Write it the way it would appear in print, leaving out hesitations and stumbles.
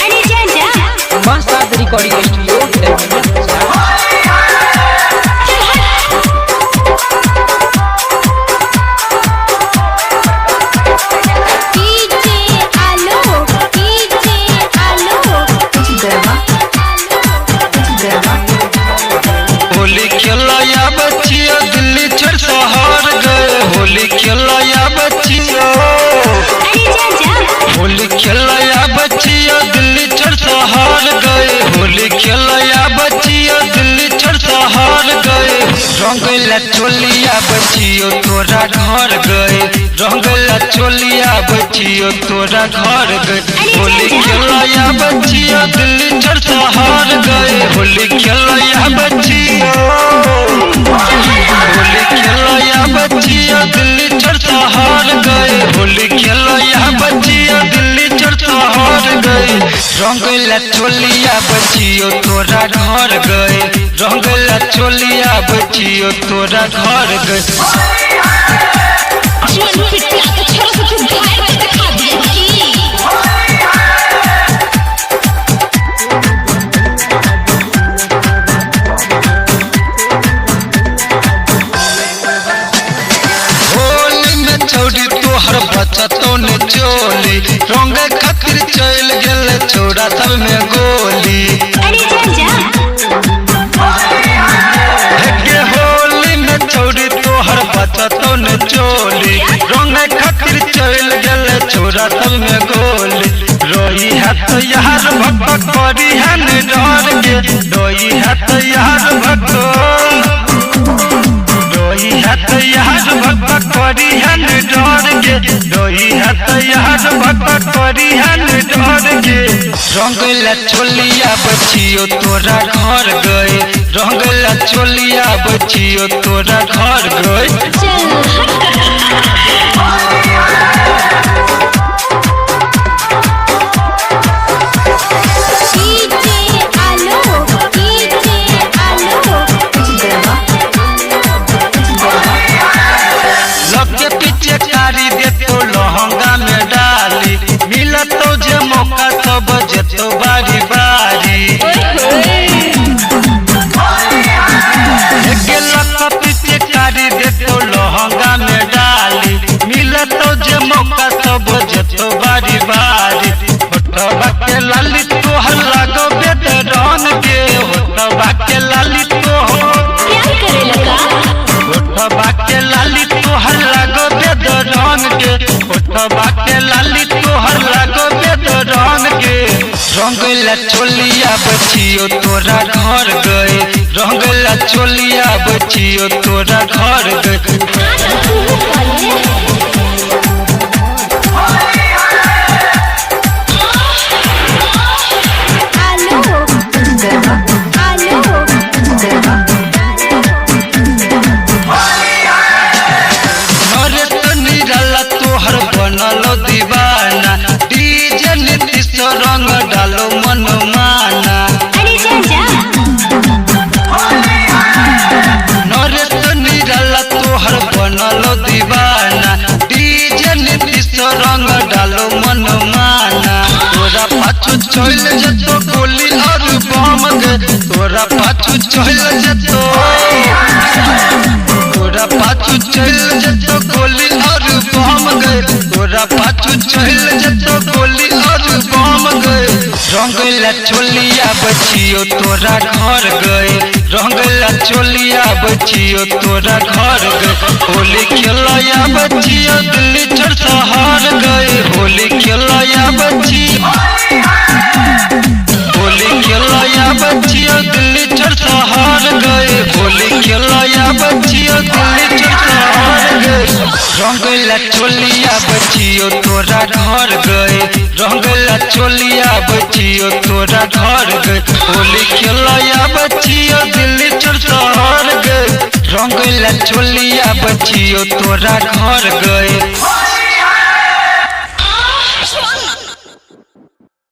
अरे जा master recording studio Holi खेलाया बच्चिया दिल्ली छोड़ शहर गए। होली खेलाया बच्चिया होली खेलाया बच्चिया दिल्ली छोड़ शहर गए। होली खेलाया बच्चिया दिल्ली छोड़ शहर गए। रंगला चोलिया बच्चियों तोरा घर गए। रंगला चोलिया बच्चियों तोरा घर गए। होली खेलाया बच्चिया दिल्ली छोड़ शहर गए। होली खेलाया बच्चिया होली खेलाया बच्चिया दिल्ली छोड़ शहर गए। होली खेलाया बच्चिया दिल्ली छोड़ शहर गए। रंगला चोलिया बच्चियों तोरा घर गए। रंगला चोलिया बच्चियों तोरा घर गए। छोड़ी तोहर बचतो ने चोली रंग खातिर चल गेले छोड़ा सब में गोली। के होली में छोड़ी तोहर बचतो ने चोली रंग खातिर चल गेले छोड़ा सब में गोली। रोई है तो यार भक्क करी है न डर के। रोई है तो यार भक्क रोई है तो यार भक्क करी है न डर के। रोई है तो यार भक्क करी है न डर के। रंगला चोलिया बच्चियों तोरा घर गए। रंगला चोलिया बच्चियों तोरा घर गए। सबके पीछे कारी दे तो लहंगा में डाली मिला तो जे मौका सब जेतो बारी बारी। एक लक पीछे कारी दे तो लहंगा में डाली मिला तो जे मौका सब जेतो बारी बारी। होटवा के लाली तोहर लागो बेदरन के। होटवा के लाली तोहर होटवा के लाली तोहर लागो बेदरन के। होटवा के लाली तोहर लागो बेदरन के। रंगला चोलिया बच्चियों तोरा घर गए। रंगला चोलिया बच्चियों तोरा घर गए। तोहर बनलो दीवाना डीजे नीतीश रंग डालो मन माना। नरेश निराला तोहर बनलो दीवाना डीजे नीतीश रंग डालो मन माना। तोरा पाछू चल जतो गोली और बम के। तोरा पाछू चल जतो तोरा पाछू चल जतो गोली और बम गए। तोरा पाछू चल जतो गोली और बम गए। रंगला चोलिया बच्चियों तोरा घर गए। रंगला चोलिया बच्चियों तोरा घर गए। होली खेलाया बच्चियों दिल्ली छोड़ शहर गए। होली खेलाया बच्चियों होली खेलाया बच्चियों दिल्ली छोड़ शहर गए। होली खेलाया बच्चियों दिल्ली छोड़ शहर गए। रंगला चोलिया बच्चियों तोरा घर गए। रंगला चोलिया बच्चियों तोरा घर गए। होली खेलाया बच्चियों दिल्ली छोड़ शहर गए। रंगला चोलिया बच्चियों तोरा घर गए।